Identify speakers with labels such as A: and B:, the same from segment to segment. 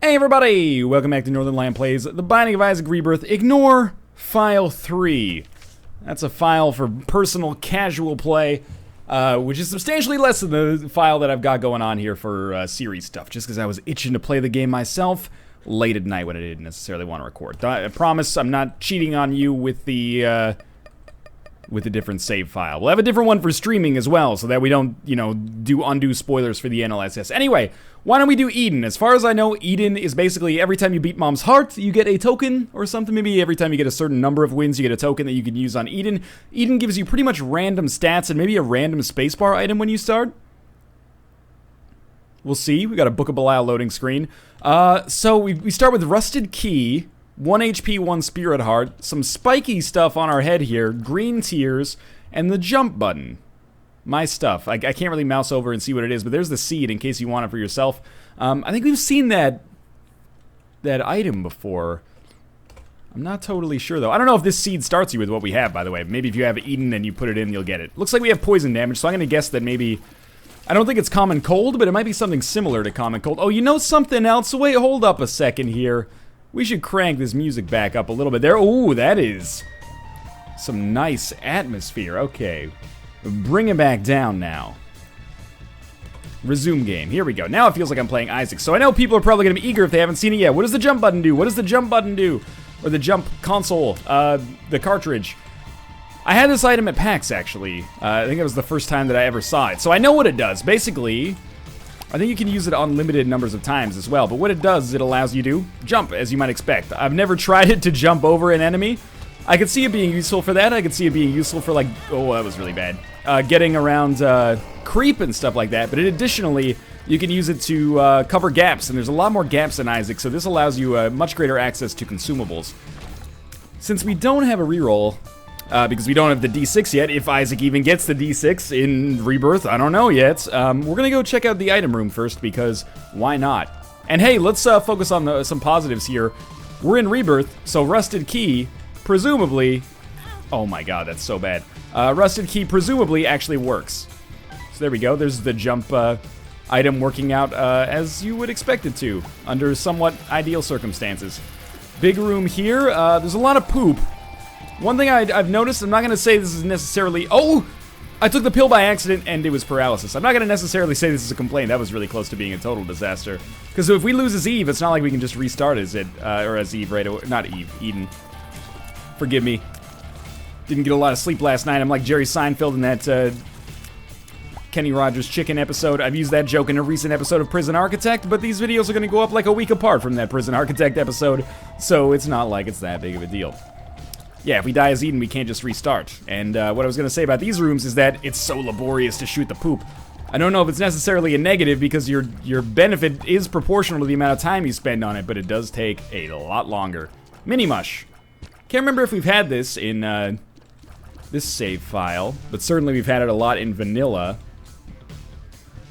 A: Hey everybody! Welcome back to Northernlion Plays The Binding of Isaac Rebirth. Ignore File 3. That's a file for personal casual play, which is substantially less than the file that I've got going on here for series stuff, just because I was itching to play the game myself late at night when I didn't necessarily want to record. I promise I'm not cheating on you with the different save file. We'll have a different one for streaming as well, so that we don't, do undue spoilers for the NLSS. Anyway, why don't we do Eden? As far as I know, Eden is basically every time you beat Mom's heart, you get a token or something. Maybe every time you get a certain number of wins, you get a token that you can use on Eden. Eden gives you pretty much random stats and maybe a random spacebar item when you start. We'll see. We got a Book of Belial loading screen. So we start with Rusted Key, 1 HP, 1 Spirit Heart, some spiky stuff on our head here, green tears, and the jump button. My stuff. I can't really mouse over and see what it is, but there's the seed in case you want it for yourself. I think we've seen that item before. I'm not totally sure, though. I don't know if this seed starts you with what we have, by the way. Maybe if you have Eden and you put it in, you'll get it. Looks like we have poison damage, so I'm going to guess that maybe... I don't think it's common cold, but it might be something similar to common cold. Oh, you know something else? Wait, hold up a second here. We should crank this music back up a little bit there. Ooh, that is some nice atmosphere. Okay. Bring it back down now. Resume game. Here we go. Now it feels like I'm playing Isaac. So I know people are probably going to be eager if they haven't seen it yet. What does the jump button do? What does the jump button do? Or the jump console. The cartridge. I had this item at PAX, actually. I think it was the first time that I ever saw it. So I know what it does. Basically... I think you can use it unlimited numbers of times as well, but what it does is it allows you to jump, as you might expect. I've never tried it to jump over an enemy. I could see it being useful for that. I could see it being useful for, like, oh, that was really bad. Getting around creep and stuff like that, but additionally, you can use it to cover gaps, and there's a lot more gaps in Isaac, so this allows you much greater access to consumables. Since we don't have a reroll, because we don't have the D6 yet, if Isaac even gets the D6 in Rebirth, I don't know yet. We're gonna go check out the item room first, because why not? And hey, let's focus on some positives here. We're in Rebirth, so Rusted Key, presumably... Oh my god, that's so bad. Rusted Key presumably actually works. So there we go, there's the jump item working out as you would expect it to, under somewhat ideal circumstances. Big room here, there's a lot of poop. One thing I've noticed, I'm not going to say this is necessarily... Oh! I took the pill by accident and it was paralysis. I'm not going to necessarily say this is a complaint. That was really close to being a total disaster. Because if we lose as Eve, it's not like we can just restart as it, or as Eve right away. Not Eve, Eden. Forgive me. Didn't get a lot of sleep last night. I'm like Jerry Seinfeld in that Kenny Rogers Chicken episode. I've used that joke in a recent episode of Prison Architect, but these videos are going to go up like a week apart from that Prison Architect episode. So it's not like it's that big of a deal. Yeah, if we die as Eden, we can't just restart. And what I was going to say about these rooms is that it's so laborious to shoot the poop. I don't know if it's necessarily a negative because your benefit is proportional to the amount of time you spend on it, but it does take a lot longer. Mini-mush. Can't remember if we've had this in this save file, but certainly we've had it a lot in vanilla.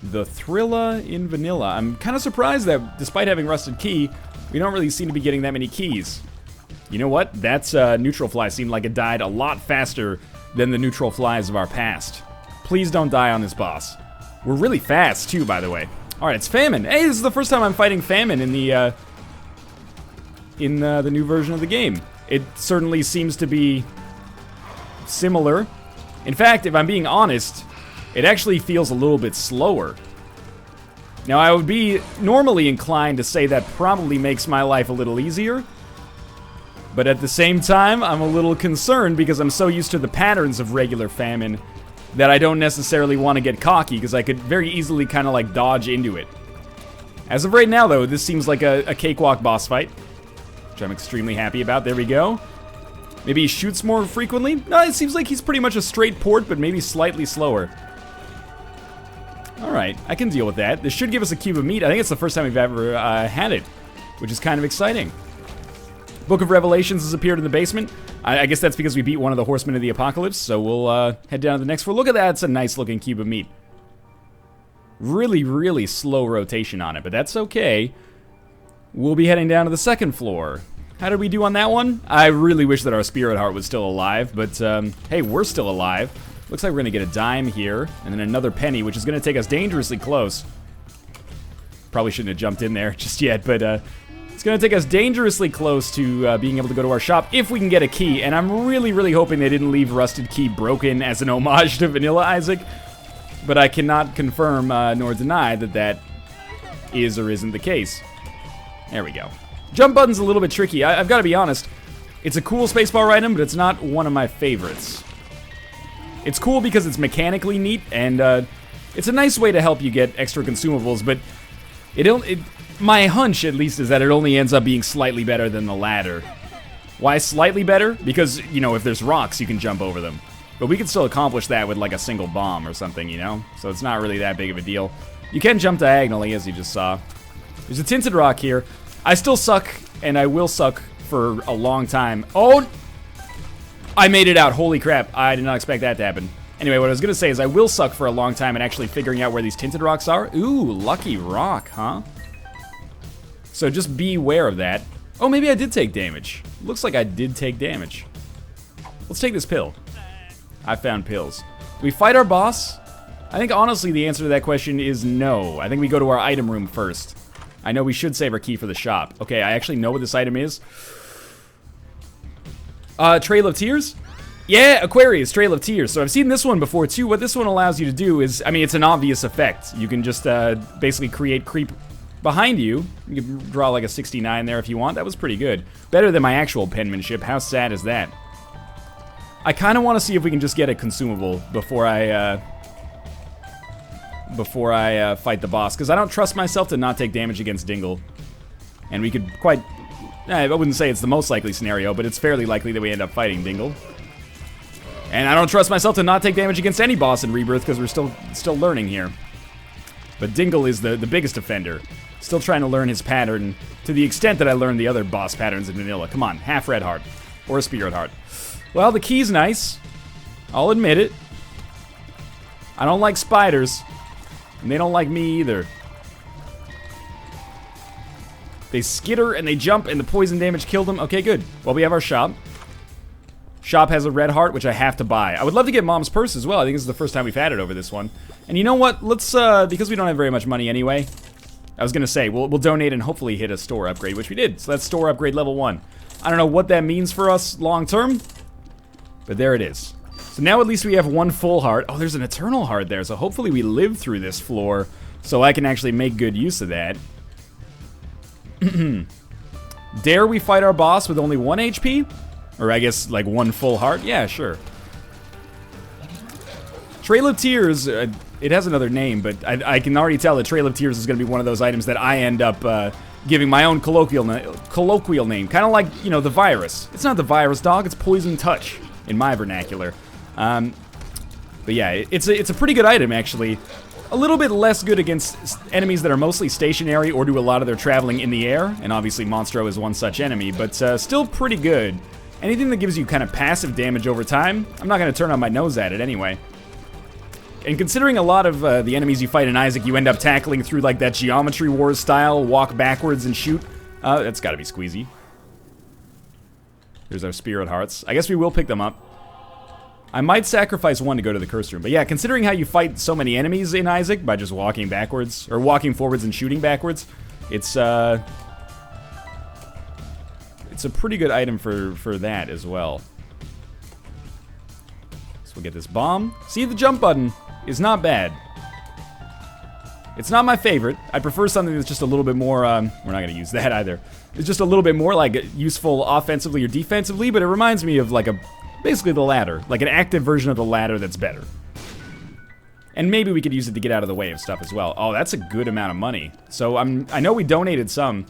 A: The Thrilla in vanilla. I'm kind of surprised that despite having Rusted Key, we don't really seem to be getting that many keys. You know what? That's neutral fly seemed like it died a lot faster than the neutral flies of our past. Please don't die on this boss. We're really fast too, by the way. All right, it's Famine. Hey, this is the first time I'm fighting Famine in the new version of the game. It certainly seems to be similar. In fact, if I'm being honest, it actually feels a little bit slower. Now, I would be normally inclined to say that probably makes my life a little easier. But at the same time, I'm a little concerned because I'm so used to the patterns of regular Famine that I don't necessarily want to get cocky because I could very easily kind of like dodge into it. As of right now, though, this seems like a cakewalk boss fight, which I'm extremely happy about. There we go. Maybe he shoots more frequently? No, it seems like he's pretty much a straight port, but maybe slightly slower. Alright, I can deal with that. This should give us a cube of meat. I think it's the first time we've ever had it, which is kind of exciting. Book of Revelations has appeared in the basement. I guess that's because we beat one of the Horsemen of the Apocalypse, so we'll head down to the next floor. Look at that, it's a nice looking cube of meat. Really, really slow rotation on it, but that's okay. We'll be heading down to the second floor. How did we do on that one? I really wish that our Spirit Heart was still alive, but hey, we're still alive. Looks like we're gonna get a dime here, and then another penny, which is gonna take us dangerously close. Probably shouldn't have jumped in there just yet, but It's going to take us dangerously close to being able to go to our shop if we can get a key, and I'm really, really hoping they didn't leave Rusted Key broken as an homage to Vanilla Isaac, but I cannot confirm nor deny that that is or isn't the case. There we go. Jump button's a little bit tricky. I've got to be honest. It's a cool spacebar item, but it's not one of my favorites. It's cool because it's mechanically neat, and it's a nice way to help you get extra consumables, but my hunch, at least, is that it only ends up being slightly better than the ladder. Why slightly better? Because, you know, if there's rocks, you can jump over them. But we can still accomplish that with, like, a single bomb or something, you know? So it's not really that big of a deal. You can jump diagonally, as you just saw. There's a tinted rock here. I still suck, and I will suck for a long time. Oh! I made it out. Holy crap. I did not expect that to happen. Anyway, what I was going to say is I will suck for a long time in actually figuring out where these tinted rocks are. Ooh, lucky rock, huh? So just be aware of that. Oh, maybe I did take damage. Looks like I did take damage. Let's take this pill. I found pills. Do we fight our boss? I think, honestly, the answer to that question is no. I think we go to our item room first. I know we should save our key for the shop. Okay, I actually know what this item is. Trail of Tears? Yeah, Aquarius, Trail of Tears. So I've seen this one before, too. What this one allows you to do is, I mean, it's an obvious effect. You can just basically create creep behind you. You can draw like a 69 there if you want. That was pretty good. Better than my actual penmanship. How sad is that? I kind of want to see if we can just get a consumable before I fight the boss, because I don't trust myself to not take damage against Dingle. And we could quite... I wouldn't say it's the most likely scenario, but it's fairly likely that we end up fighting Dingle. And I don't trust myself to not take damage against any boss in Rebirth, because we're still learning here. But Dingle is the biggest offender. Still trying to learn his pattern to the extent that I learned the other boss patterns in Vanilla. Come on, half red heart. Or a spirit heart. Well, the key's nice. I'll admit it. I don't like spiders. And they don't like me either. They skitter and they jump and the poison damage killed them. Okay, good. Well, we have our shop. Shop has a red heart, which I have to buy. I would love to get Mom's purse as well. I think this is the first time we've had it over this one. And you know what? Let's, because we don't have very much money anyway, I was gonna say, we'll donate and hopefully hit a store upgrade, which we did. So that's store upgrade level 1. I don't know what that means for us long term, but there it is. So now at least we have one full heart. Oh, there's an eternal heart there, so hopefully we live through this floor so I can actually make good use of that. Dare we fight our boss with only 1 HP? Or I guess like 1 full heart? Yeah, sure. Trail of Tears, it has another name, but I can already tell that Trail of Tears is going to be one of those items that I end up giving my own colloquial name. Kind of like, you know, the virus. It's not the virus, dog, it's Poison Touch in my vernacular. But yeah, it's a pretty good item, actually. A little bit less good against enemies that are mostly stationary or do a lot of their traveling in the air, and obviously Monstro is one such enemy, but still pretty good. Anything that gives you kind of passive damage over time, I'm not going to turn on my nose at it anyway. And considering a lot of the enemies you fight in Isaac, you end up tackling through like that Geometry Wars style, walk backwards and shoot, that's got to be squeezy. There's our Spirit Hearts. I guess we will pick them up. I might sacrifice one to go to the Curse Room, but yeah, considering how you fight so many enemies in Isaac by just walking backwards, or walking forwards and shooting backwards, it's a pretty good item for that as well. So we'll get this bomb. See, the jump button is not bad. It's not my favorite. I prefer something that's just a little bit more, we're not going to use that either. It's just a little bit more like useful offensively or defensively, but it reminds me of like basically the ladder, like an active version of the ladder that's better. And maybe we could use it to get out of the way of stuff as well. Oh, that's a good amount of money. So I know we donated some.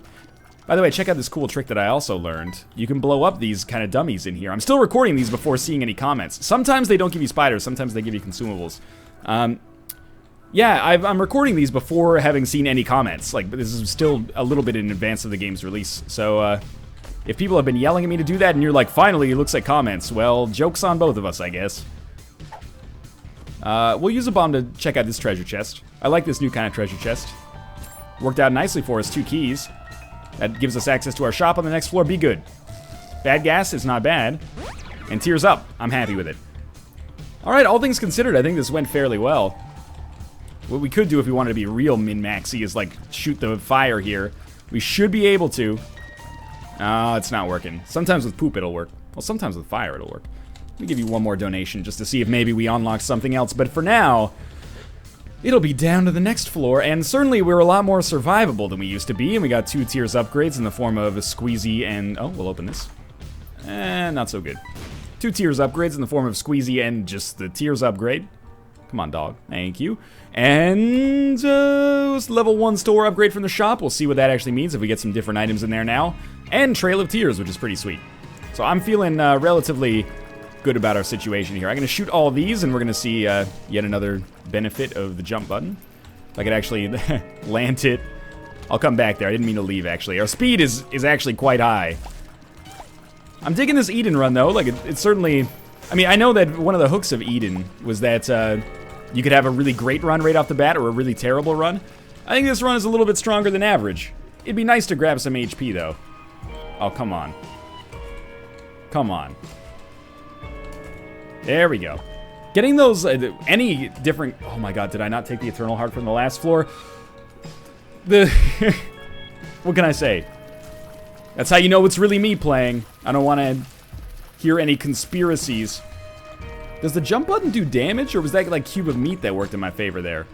A: By the way, check out this cool trick that I also learned. You can blow up these kind of dummies in here. I'm still recording these before seeing any comments. Sometimes they don't give you spiders, sometimes they give you consumables. Yeah, I'm recording these before having seen any comments. Like, this is still a little bit in advance of the game's release. So, if people have been yelling at me to do that and you're like, finally, it looks like comments, well, joke's on both of us, I guess. We'll use a bomb to check out this treasure chest. I like this new kind of treasure chest. Worked out nicely for us, 2 keys. That gives us access to our shop on the next floor. Be good. Bad gas is not bad. And Tears Up. I'm happy with it. Alright, all things considered, I think this went fairly well. What we could do if we wanted to be real min-maxy is, like, shoot the fire here. We should be able to. Oh, it's not working. Sometimes with poop it'll work. Well, sometimes with fire it'll work. Let me give you one more donation just to see if maybe we unlock something else. But for now, it'll be down to the next floor. And certainly we're a lot more survivable than we used to be. And we got 2 tiers upgrades in the form of a squeezy and... Oh, we'll open this. Not so good. 2 tiers upgrades in the form of squeezy and just the tiers upgrade. Come on, dog. Thank you. And level 1 store upgrade from the shop. We'll see what that actually means if we get some different items in there now. And Trail of Tears, which is pretty sweet. So I'm feeling relatively good about our situation here. I'm going to shoot all these, and we're going to see yet another benefit of the jump button. If I could actually land it. I'll come back there. I didn't mean to leave, actually. Our speed is actually quite high. I'm digging this Eden run, though. Like, it's certainly... I mean, I know that one of the hooks of Eden was that you could have a really great run right off the bat or a really terrible run. I think this run is a little bit stronger than average. It'd be nice to grab some HP, though. Oh, come on. Come on. There we go. Getting those, any different... Oh my god, did I not take the Eternal Heart from the last floor? What can I say? That's how you know it's really me playing. I don't want to hear any conspiracies. Does the jump button do damage, or was that like cube of meat that worked in my favor there?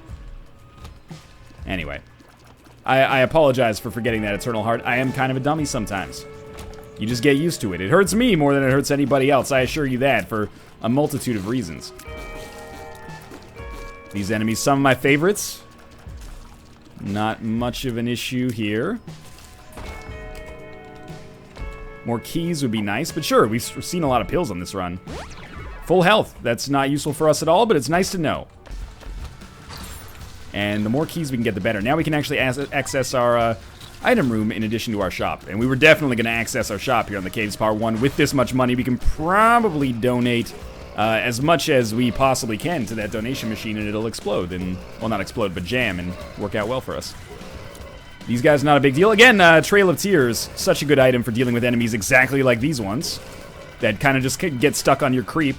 A: Anyway. I apologize for forgetting that Eternal Heart. I am kind of a dummy sometimes. You just get used to it. It hurts me more than it hurts anybody else, I assure you that, for a multitude of reasons. These enemies, some of my favorites. Not much of an issue here. More keys would be nice, but sure, we've seen a lot of pills on this run. Full health, that's not useful for us at all, but it's nice to know. And the more keys we can get, the better. Now we can actually access our item room in addition to our shop. And we were definitely going to access our shop here on the Caves Part 1. With this much money, we can probably donate as much as we possibly can to that donation machine, and it'll explode. And, well, not explode, but jam and work out well for us. These guys, not a big deal. Again, Trail of Tears, such a good item for dealing with enemies exactly like these ones. That kind of just get stuck on your creep.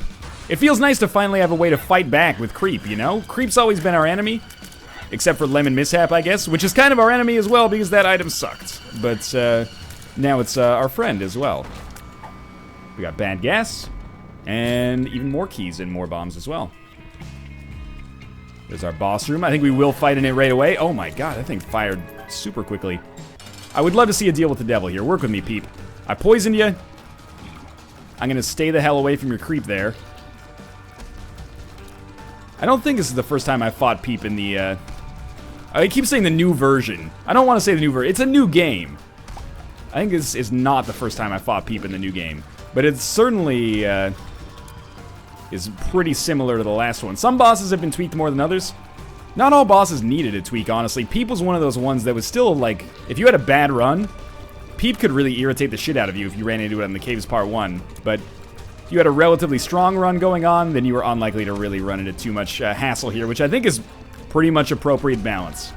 A: It feels nice to finally have a way to fight back with creep, you know? Creep's always been our enemy. Except for Lemon Mishap, I guess, which is kind of our enemy as well because that item sucked. But now it's our friend as well. We got bad gas, and even more keys and more bombs as well. There's our boss room. I think we will fight in it right away. Oh my god, that thing fired super quickly. I would love to see a deal with the devil here. Work with me, Peep. I poisoned you. I'm going to stay the hell away from your creep there. I don't think this is the first time I fought Peep in the... I keep saying the new version. I don't want to say the new version. It's a new game. I think this is not the first time I fought Peep in the new game. But it certainly is pretty similar to the last one. Some bosses have been tweaked more than others. Not all bosses needed a tweak, honestly. Peep was one of those ones that was still, like... If you had a bad run, Peep could really irritate the shit out of you if you ran into it in the Caves Part 1. But if you had a relatively strong run going on, then you were unlikely to really run into too much hassle here, which I think is... pretty much appropriate balance.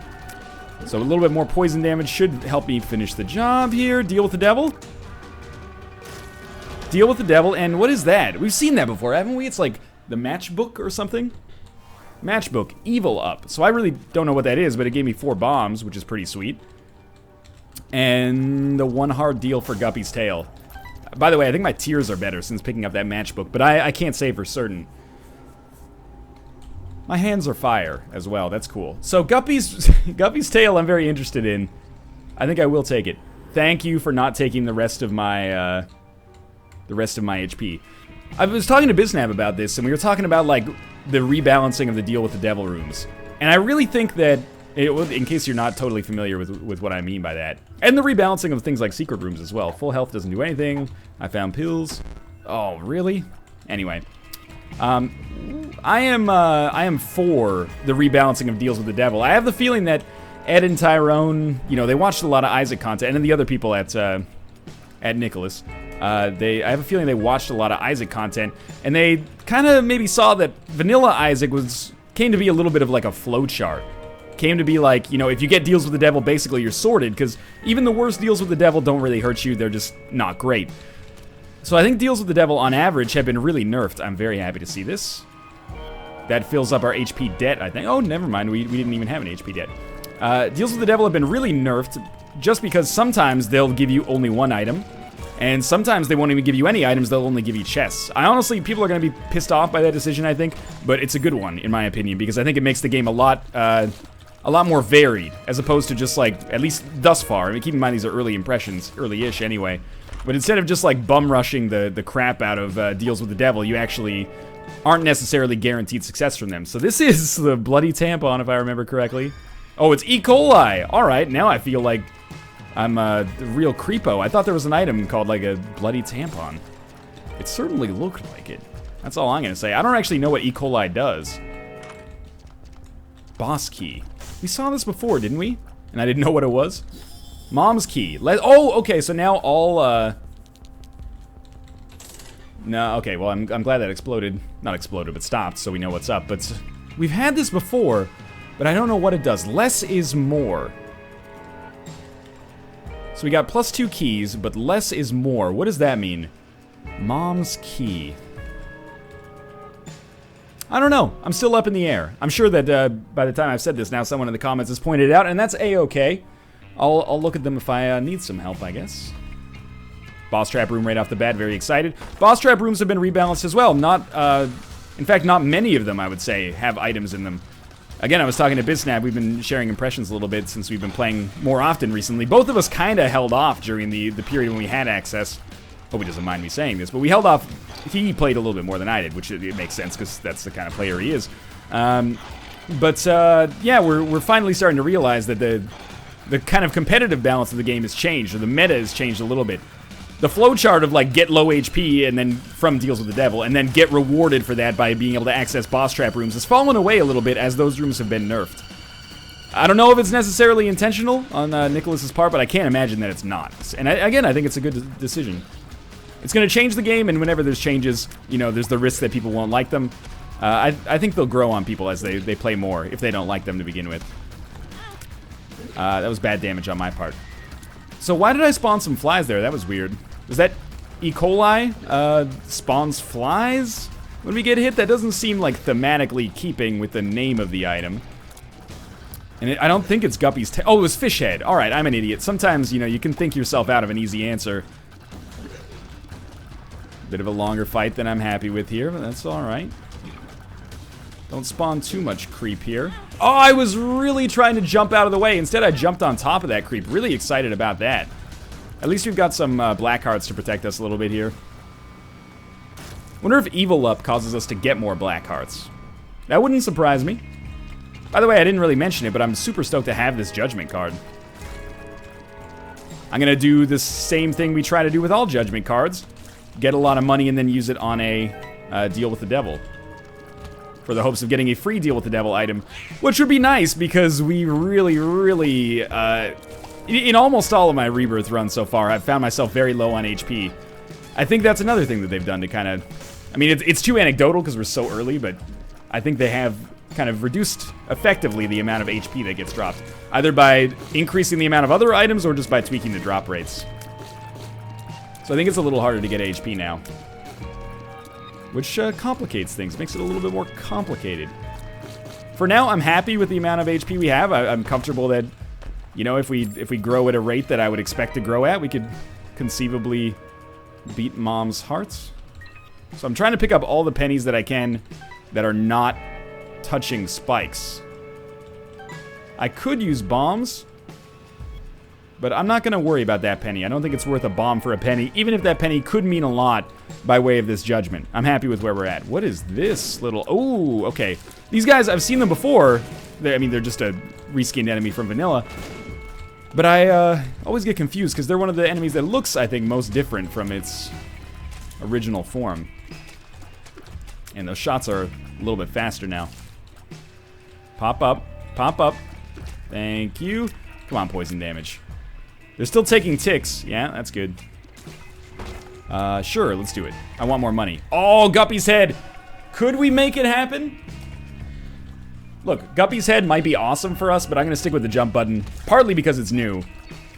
A: So a little bit more poison damage should help me finish the job here. Deal with the devil. Deal with the devil, and what is that? We've seen that before, haven't we? It's like the matchbook or something? Matchbook, evil up. So I really don't know what that is, but it gave me 4 bombs, which is pretty sweet. And the 1 hard deal for Guppy's tail. By the way, I think my tears are better since picking up that matchbook, but I can't say for certain. My hands are fire as well. That's cool. So Guppy's tail I'm very interested in. I think I will take it. Thank you for not taking the rest of my HP. I was talking to Biznab about this, and we were talking about like the rebalancing of the deal with the devil rooms. And I really think that, in case you're not totally familiar with what I mean by that, and the rebalancing of things like secret rooms as well. Full health doesn't do anything. I found pills. Oh, really? Anyway. I am for the rebalancing of deals with the devil. I have the feeling that Ed and Tyrone, you know, they watched a lot of Isaac content, and then the other people at Nicholas, I have a feeling they watched a lot of Isaac content, and they kind of maybe saw that vanilla Isaac came to be a little bit of like a flowchart. Came to be like, you know, if you get deals with the devil, basically you're sorted, because even the worst deals with the devil don't really hurt you, they're just not great. So I think deals with the devil, on average, have been really nerfed. I'm very happy to see this. That fills up our HP debt, I think. Oh, never mind. We didn't even have an HP debt. Deals with the devil have been really nerfed just because sometimes they'll give you only 1 item. And sometimes they won't even give you any items, they'll only give you chests. I honestly, people are going to be pissed off by that decision, I think, but it's a good one, in my opinion, because I think it makes the game a lot more varied, as opposed to just like, at least thus far. I mean, keep in mind these are early impressions, early-ish anyway. But instead of just like bum rushing the crap out of deals with the devil, you actually aren't necessarily guaranteed success from them. So this is the bloody tampon, if I remember correctly. Oh, it's E. coli. All right, now I feel like I'm a real creepo. I thought there was an item called like a bloody tampon. It certainly looked like it. That's all I'm gonna say. I don't actually know what E. coli does. Boss key. We saw this before, didn't we? And I didn't know what it was. Mom's key. Oh, okay, so now all, no, okay, well, I'm glad that exploded. Not exploded, but stopped, so we know what's up. But we've had this before, but I don't know what it does. Less is more. So we got +2 keys, but less is more. What does that mean? Mom's key. I don't know. I'm still up in the air. I'm sure that by the time I've said this now, someone in the comments has pointed it out, and that's A-okay. I'll look at them if I need some help, I guess. Boss trap room right off the bat, very excited. Boss trap rooms have been rebalanced as well. In fact, not many of them, I would say, have items in them. Again, I was talking to BizSnap. We've been sharing impressions a little bit since we've been playing more often recently. Both of us kind of held off during the period when we had access. Hope he doesn't mind me saying this, but we held off. He played a little bit more than I did, which it makes sense because that's the kind of player he is. Yeah, we're finally starting to realize that the kind of competitive balance of the game has changed, or the meta has changed a little bit. The flowchart of like get low HP and then from deals with the devil, and then get rewarded for that by being able to access boss trap rooms has fallen away a little bit as those rooms have been nerfed. I don't know if it's necessarily intentional on Nicholas's part, but I can't imagine that it's not. And again, I think it's a good decision. It's going to change the game, and whenever there's changes, you know, there's the risk that people won't like them. I think they'll grow on people as they play more, if they don't like them to begin with. That was bad damage on my part. So why did I spawn some flies there? That was weird. Was that E. coli spawns flies when we get hit? That doesn't seem like thematically keeping with the name of the item. And I don't think it's Guppy's tail. Oh, it was fish head. All right, I'm an idiot. Sometimes, you know, you can think yourself out of an easy answer. Bit of a longer fight than I'm happy with here, but that's all right. Don't spawn too much creep here. Oh, I was really trying to jump out of the way. Instead, I jumped on top of that creep. Really excited about that. At least we've got some black hearts to protect us a little bit here. Wonder if Evil Up causes us to get more black hearts. That wouldn't surprise me. By the way, I didn't really mention it, but I'm super stoked to have this Judgment card. I'm going to do the same thing we try to do with all Judgment cards. Get a lot of money and then use it on a deal with the devil. For the hopes of getting a free deal with the devil item, which would be nice because we really, in almost all of my Rebirth runs so far, I've found myself very low on HP. I think that's another thing that they've done to kind of, I mean, it's too anecdotal because we're so early, but I think they have kind of reduced effectively the amount of HP that gets dropped, either by increasing the amount of other items or just by tweaking the drop rates. So I think it's a little harder to get HP now. Which complicates things, makes it a little bit more complicated. For now, I'm happy with the amount of HP we have. I'm comfortable that, you know, if we grow at a rate that I would expect to grow at, we could conceivably beat Mom's hearts. So I'm trying to pick up all the pennies that I can that are not touching spikes. I could use bombs, but I'm not going to worry about that penny. I don't think it's worth a bomb for a penny, even if that penny could mean a lot by way of this Judgment. I'm happy with where we're at. What is this little... Oh, okay. These guys, I've seen them before. I mean, they're just a reskinned enemy from Vanilla. But I always get confused because they're one of the enemies that looks, I think, most different from its original form. And those shots are a little bit faster now. Pop up. Pop up. Thank you. Come on, poison damage. They're still taking ticks. Yeah, that's good. Sure, let's do it. I want more money. Oh, Guppy's head. Could we make it happen? Look, Guppy's head might be awesome for us, but I'm going to stick with the jump button. Partly because it's new.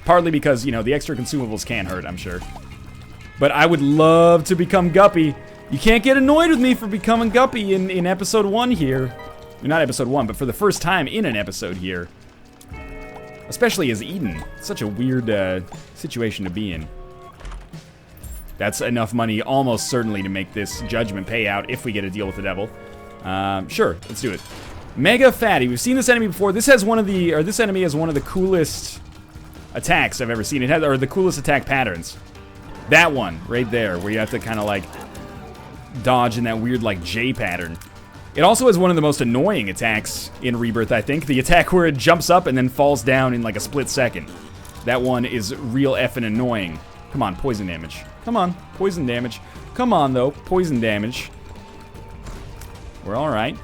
A: Partly because, you know, the extra consumables can hurt, I'm sure. But I would love to become Guppy. You can't get annoyed with me for becoming Guppy in episode 1 here. Not episode 1, but for the first time in an episode here. Especially as Eden. Such a weird situation to be in. That's enough money almost certainly to make this judgment pay out if we get a deal with the devil. Sure, let's do it. Mega Fatty. We've seen this enemy before. This has one of the, or this enemy has one of the coolest attacks I've ever seen. It has, or the coolest attack patterns. That one right there, where you have to kind of like dodge in that weird like J pattern. It also has one of the most annoying attacks in Rebirth, I think. The attack where it jumps up and then falls down in like a split second. That one is real effing annoying. Come on, poison damage. Come on, poison damage. Come on, though, poison damage. We're all right.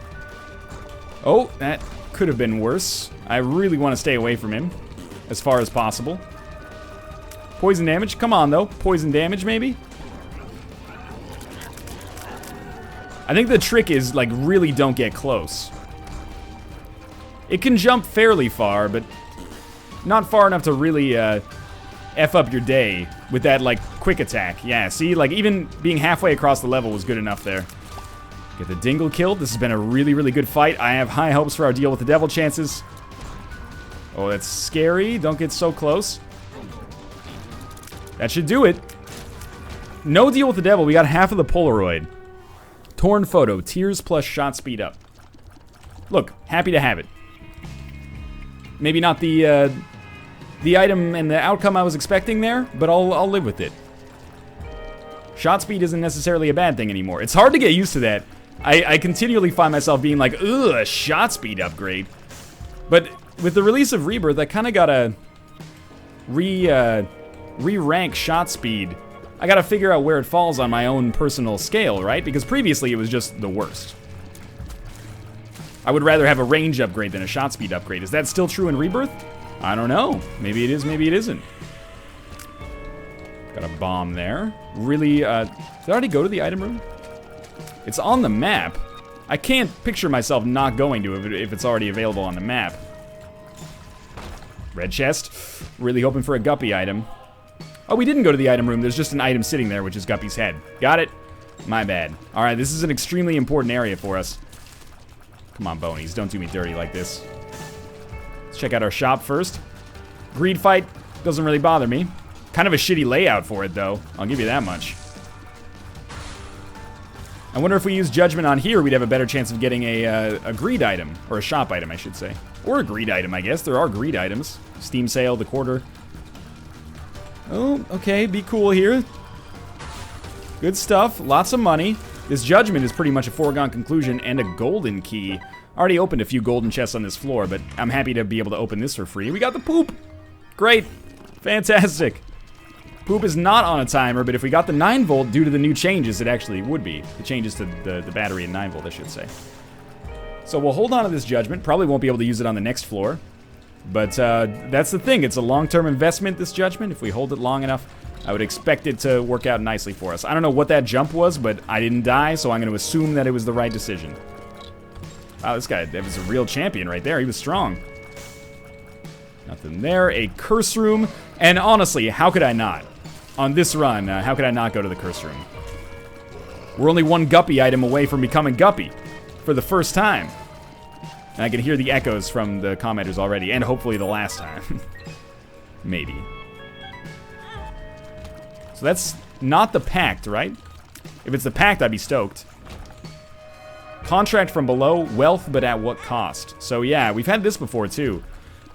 A: Oh, that could have been worse. I really want to stay away from him as far as possible. Poison damage. Come on, though. Poison damage, maybe? I think the trick is, like, really don't get close. It can jump fairly far, but not far enough to really F up your day with that, like, quick attack. Yeah, see? Like, even being halfway across the level was good enough there. Get the dingle killed. This has been a really, really good fight. I have high hopes for our deal with the devil chances. Oh, that's scary. Don't get so close. That should do it. No deal with the devil. We got half of the Polaroid. Torn photo. Tears plus shot speed up. Look, happy to have it. Maybe not the item and the outcome I was expecting there, but I'll live with it. Shot speed isn't necessarily a bad thing anymore. It's hard to get used to that. I continually find myself being like, ugh, a shot speed upgrade. But with the release of Rebirth, I kind of gotta re-rank shot speed. I gotta figure out where it falls on my own personal scale, right? Because previously it was just the worst. I would rather have a range upgrade than a shot speed upgrade. Is that still true in Rebirth? I don't know. Maybe it is, maybe it isn't. Got a bomb there. Really, did I already go to the item room? It's on the map. I can't picture myself not going to it if it's already available on the map. Red chest. Really hoping for a Guppy item. Oh, we didn't go to the item room. There's just an item sitting there, which is Guppy's head. Got it? My bad. All right, this is an extremely important area for us. Come on, Bonies. Don't do me dirty like this. Let's check out our shop first. Greed fight doesn't really bother me. Kind of a shitty layout for it, though. I'll give you that much. I wonder if we use Judgment on here, we'd have a better chance of getting a greed item. Or a shop item, I should say. Or a greed item, I guess. There are greed items. Steam sale, the quarter. Oh, okay. Be cool here. Good stuff. Lots of money. This Judgment is pretty much a foregone conclusion and a golden key. I already opened a few golden chests on this floor, but I'm happy to be able to open this for free. We got the poop. Great. Fantastic. Poop is not on a timer, but if we got the 9 volt due to the new changes, it actually would be. The changes to the battery and 9 volt, I should say. So we'll hold on to this Judgment. Probably won't be able to use it on the next floor. But that's the thing. It's a long-term investment, this Judgment. If we hold it long enough, I would expect it to work out nicely for us. I don't know what that jump was, but I didn't die, so I'm going to assume that it was the right decision. Wow, this guy, that was a real champion right there. He was strong. Nothing there. A curse room. And honestly, how could I not? On this run, how could I not go to the curse room? We're only one Guppy item away from becoming Guppy. For the first time. And I can hear the echoes from the commenters already. And hopefully the last time. Maybe. So that's not the Pact, right? If it's the Pact, I'd be stoked. Contract from below, wealth, but at what cost? So yeah, we've had this before too.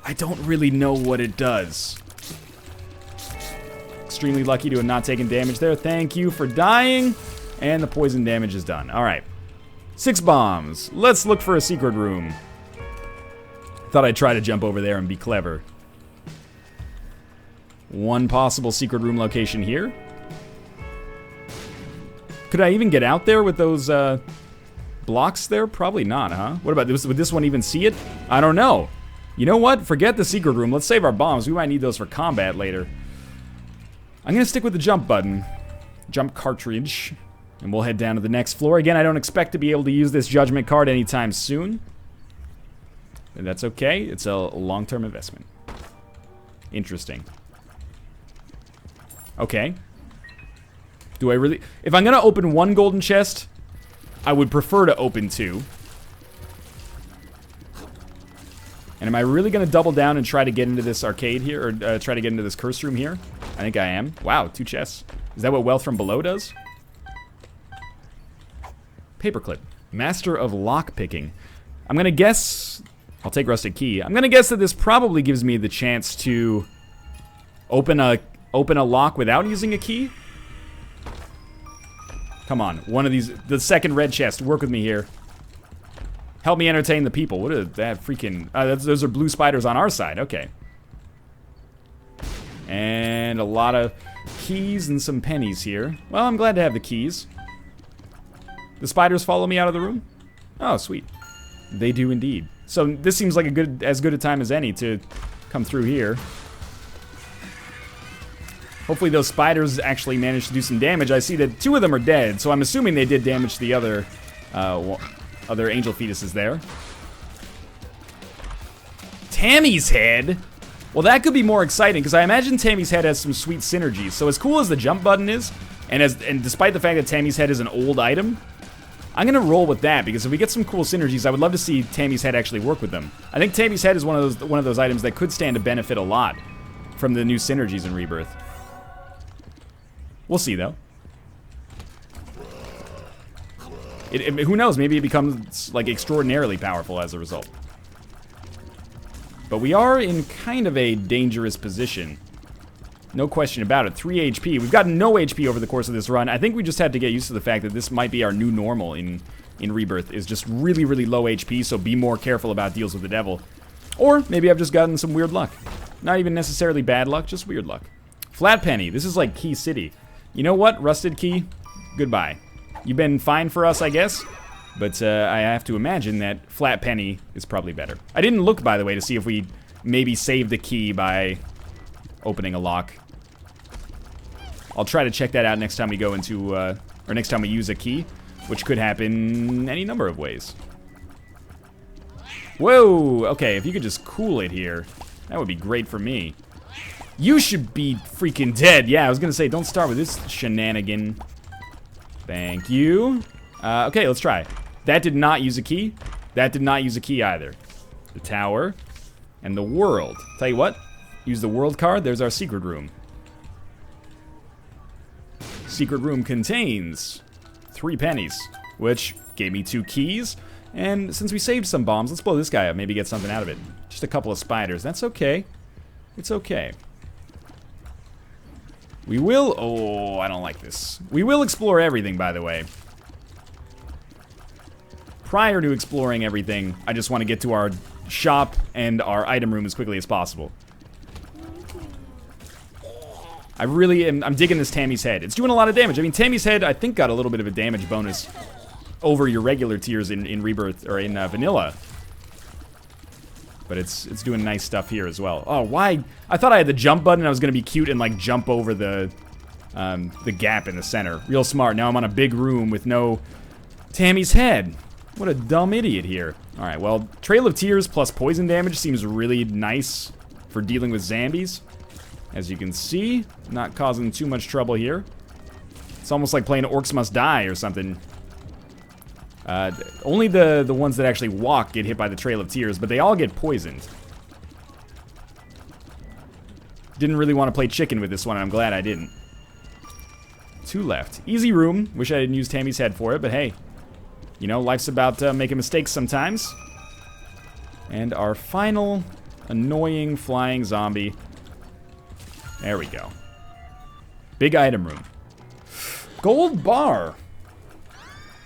A: I don't really know what it does. Extremely lucky to have not taken damage there. Thank you for dying. And the poison damage is done. All right. 6 bombs. Let's look for a secret room. Thought I'd try to jump over there and be clever. One possible secret room location here. Could I even get out there with those blocks there? Probably not, huh? What about this? Would this one even see it? I don't know. You know what? Forget the secret room. Let's save our bombs. We might need those for combat later. I'm going to stick with the jump button. Jump cartridge. And we'll head down to the next floor. Again, I don't expect to be able to use this Judgment card anytime soon. And that's okay. It's a long-term investment. Interesting. Okay. Do I really... If I'm going to open one golden chest, I would prefer to open 2. And am I really going to double down and try to get into this arcade here? Or try to get into this curse room here? I think I am. Wow, 2 chests. Is that what wealth from below does? Paperclip. Master of lockpicking. I'm gonna guess... I'll take rusted key. I'm gonna guess that this probably gives me the chance to open a lock without using a key. Come on, one of these... The second red chest. Work with me here. Help me entertain the people. What is that freaking... those are blue spiders on our side. Okay. And a lot of keys and some pennies here. Well, I'm glad to have the keys. The spiders follow me out of the room? Oh, sweet. They do indeed. So this seems like as good a time as any to come through here. Hopefully those spiders actually managed to do some damage. I see that 2 of them are dead, so I'm assuming they did damage to the other angel fetuses there. Tammy's head? Well, that could be more exciting, because I imagine Tammy's head has some sweet synergies. So as cool as the jump button is, and despite the fact that Tammy's head is an old item, I'm gonna roll with that, because if we get some cool synergies, I would love to see Tammy's head actually work with them. I think Tammy's head is one of those items that could stand to benefit a lot from the new synergies in Rebirth. We'll see, though. Who knows? Maybe it becomes like extraordinarily powerful as a result. But we are in kind of a dangerous position. No question about it. 3 HP. We've gotten no HP over the course of this run. I think we just had to get used to the fact that this might be our new normal in Rebirth, is just really, really low HP, so be more careful about deals with the devil. Or maybe I've just gotten some weird luck. Not even necessarily bad luck, just weird luck. Flat Penny. This is like Key City. You know what, Rusted Key? Goodbye. You've been fine for us, I guess. But I have to imagine that Flat Penny is probably better. I didn't look, by the way, to see if we maybe saved the key by opening a lock. I'll try to check that out next time we go into, or next time we use a key, which could happen any number of ways. Whoa! Okay, if you could just cool it here, that would be great for me. You should be freaking dead. Yeah, I was gonna say, don't start with this shenanigan. Thank you. Okay, let's try. That did not use a key. That did not use a key either. The tower and the world. Tell you what, use the world card. There's our secret room. Secret room contains 3 pennies, which gave me 2 keys. And since we saved some bombs, let's blow this guy up. Maybe get something out of it. Just a couple of spiders. That's okay. It's okay. We will... Oh, I don't like this. We will explore everything, by the way. Prior to exploring everything, I just want to get to our shop and our item room as quickly as possible. I really am... I'm digging this Tammy's head. It's doing a lot of damage. I mean, Tammy's head, I think, got a little bit of a damage bonus over your regular tiers in Rebirth, or in Vanilla. But it's doing nice stuff here as well. Oh, why? I thought I had the jump button and I was going to be cute and, like, jump over the gap in the center. Real smart. Now I'm on a big room with no Tammy's head. What a dumb idiot here. Alright, well, Trail of Tears plus poison damage seems really nice for dealing with zombies. As you can see, not causing too much trouble here. It's almost like playing Orcs Must Die or something. Only the ones that actually walk get hit by the Trail of Tears, but they all get poisoned. Didn't really want to play chicken with this one, and I'm glad I didn't. 2 left. Easy room. Wish I didn't use Tammy's head for it, but hey. You know, life's about making mistakes sometimes. And our final annoying flying zombie. There we go. Big item room. Gold bar.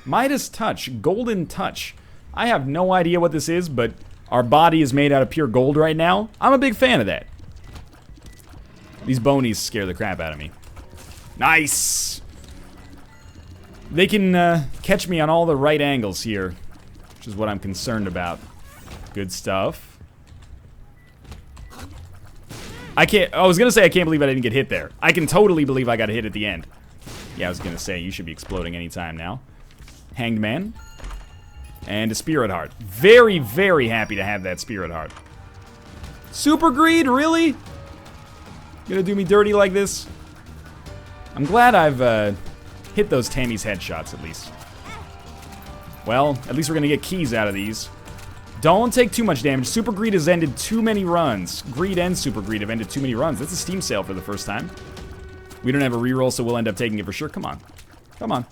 A: Midas Touch. Golden Touch. I have no idea what this is, but our body is made out of pure gold right now. I'm a big fan of that. These bonies scare the crap out of me. Nice! They can catch me on all the right angles here, which is what I'm concerned about. Good stuff. I was gonna say I can't believe I didn't get hit there. I can totally believe I got hit at the end. Yeah, I was gonna say you should be exploding anytime now. Hanged Man. And a Spirit Heart. Very, very happy to have that Spirit Heart. Super Greed, really? Gonna do me dirty like this? I'm glad I've hit those Tammy's headshots, at least. Well, at least we're gonna get keys out of these. Don't take too much damage. Super Greed has ended too many runs. Greed and Super Greed have ended too many runs. That's a Steam sale for the first time. We don't have a reroll, so we'll end up taking it for sure. Come on. Come on.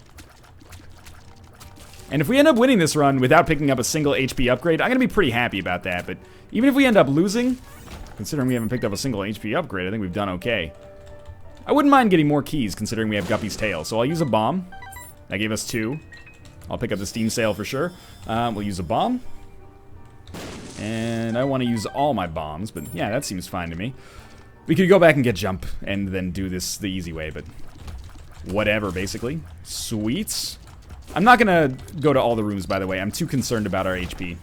A: And if we end up winning this run without picking up a single HP upgrade, I'm going to be pretty happy about that. But even if we end up losing, considering we haven't picked up a single HP upgrade, I think we've done okay. I wouldn't mind getting more keys, considering we have Guppy's Tail. So I'll use a bomb. That gave us 2. I'll pick up the Steam Sail for sure. We'll use a bomb. And I want to use all my bombs, but yeah, that seems fine to me. We could go back and get jump and then do this the easy way, but whatever, basically. Sweets. I'm not going to go to all the rooms, by the way. I'm too concerned about our HP.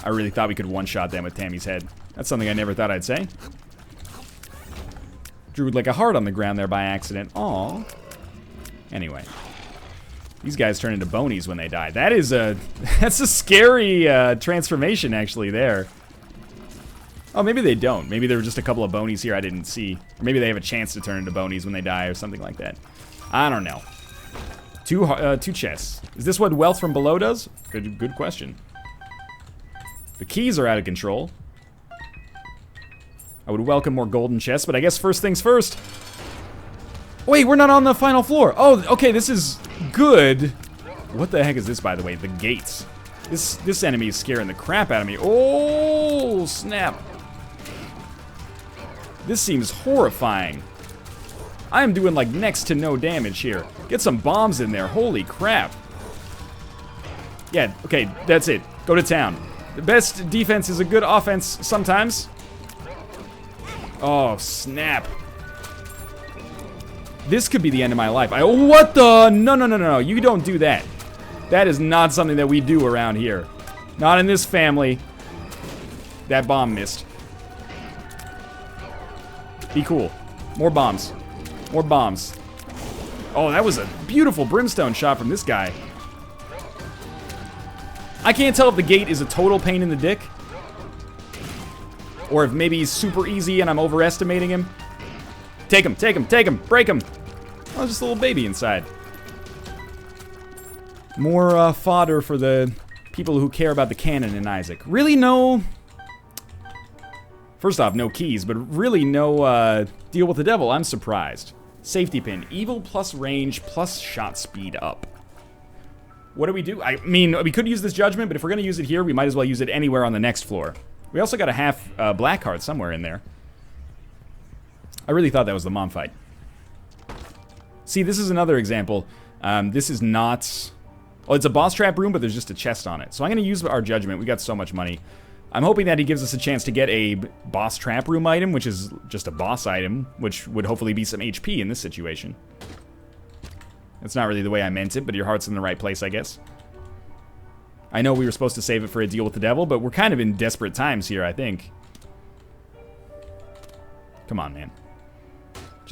A: I really thought we could one-shot them with Tammy's head. That's something I never thought I'd say. Drew like a heart on the ground there by accident. Aw. Anyway. These guys turn into bonies when they die. That is that's a scary transformation, actually, there. Oh, maybe they don't. Maybe there were just a couple of bonies here I didn't see. Or maybe they have a chance to turn into bonies when they die or something like that. I don't know. Two chests. Is this what wealth from below does? Good question. The keys are out of control. I would welcome more golden chests, but I guess first things first. Wait, we're not on the final floor. Oh, okay, this is good. What the heck is this, by the way? The gates. This enemy is scaring the crap out of me. Oh, snap. This seems horrifying. I am doing like next to no damage here. Get some bombs in there. Holy crap. Yeah, okay, that's it. Go to town. The best defense is a good offense sometimes. Oh, snap. This could be the end of my life. What the? No. You don't do that. That is not something that we do around here. Not in this family. That bomb missed. Be cool. More bombs. More bombs. Oh, that was a beautiful brimstone shot from this guy. I can't tell if the gate is a total pain in the dick, or if maybe he's super easy and I'm overestimating him. Take him, take him, take him, break him. Oh, just a little baby inside. More fodder for the people who care about the canon in Isaac. Really no... First off, no keys, but really no deal with the devil. I'm surprised. Safety pin. Evil plus range plus shot speed up. What do we do? I mean, we could use this judgment, but if we're going to use it here, we might as well use it anywhere on the next floor. We also got a half black card somewhere in there. I really thought that was the mom fight. See, this is another example. This is not... Well, it's a boss trap room, but there's just a chest on it. So I'm going to use our judgment. We got so much money. I'm hoping that he gives us a chance to get a boss trap room item, which is just a boss item, which would hopefully be some HP in this situation. That's not really the way I meant it, but your heart's in the right place, I guess. I know we were supposed to save it for a deal with the devil, but we're kind of in desperate times here, I think. Come on, man.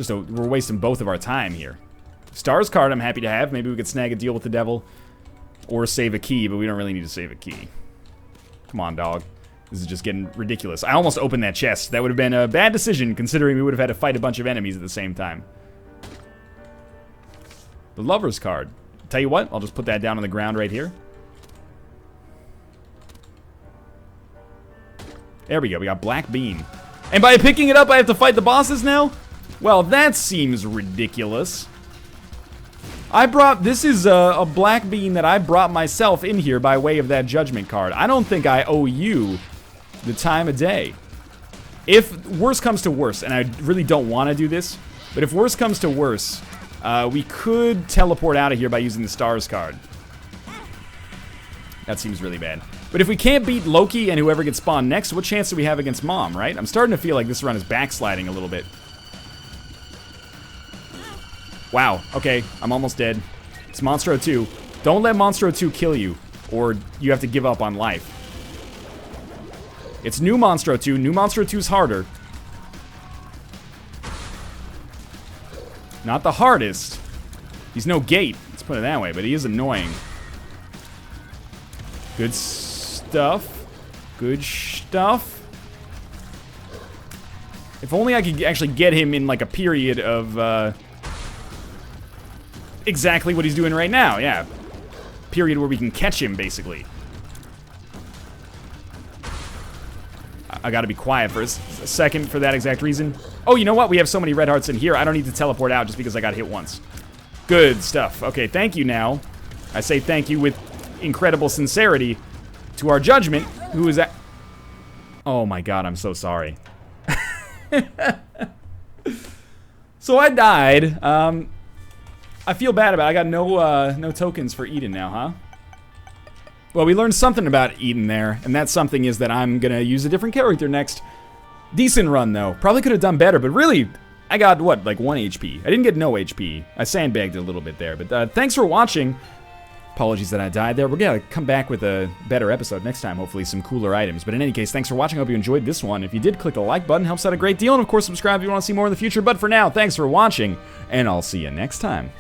A: We're wasting both of our time here. Stars card I'm happy to have. Maybe we could snag a deal with the devil or save a key, but we don't really need to save a key. Come on, dog. This is just getting ridiculous. I almost opened that chest. That would have been a bad decision, considering we would have had to fight a bunch of enemies at the same time. The Lover's card. Tell you what, I'll just put that down on the ground right here. There we go. We got Black Bean. And by picking it up, I have to fight the bosses now? Well, that seems ridiculous. This is a Black Bean that I brought myself in here by way of that judgment card. I don't think I owe you the time of day. If worse comes to worse, and I really don't want to do this, but if worse comes to worse, we could teleport out of here by using the Stars card. That seems really bad. But if we can't beat Loki and whoever gets spawned next, what chance do we have against Mom, right? I'm starting to feel like this run is backsliding a little bit. Wow, okay, I'm almost dead. It's Monstro 2. Don't let Monstro 2 kill you, or you have to give up on life. It's new Monstro 2. New Monstro 2's harder. Not the hardest. He's no gate, let's put it that way, but he is annoying. Good stuff. Good stuff. If only I could actually get him in like a period of exactly what he's doing right now, yeah. Period where we can catch him, basically. I gotta be quiet for a second for that exact reason. Oh, you know what? We have so many red hearts in here, I don't need to teleport out just because I got hit once. Good stuff. Okay, thank you now. I say thank you with incredible sincerity to our judgment, who is that? Oh my god, I'm so sorry. So I died. I feel bad about it. I got no tokens for Eden now, huh? Well, we learned something about Eden there, and that something is that I'm gonna use a different character next. Decent run, though. Probably could have done better, but really, I got, what, like 1 HP? I didn't get no HP. I sandbagged it a little bit there, but thanks for watching. Apologies that I died there. We're gonna come back with a better episode next time, hopefully some cooler items. But in any case, thanks for watching. I hope you enjoyed this one. If you did, click the like button. Helps out a great deal. And of course, subscribe if you want to see more in the future. But for now, thanks for watching, and I'll see you next time.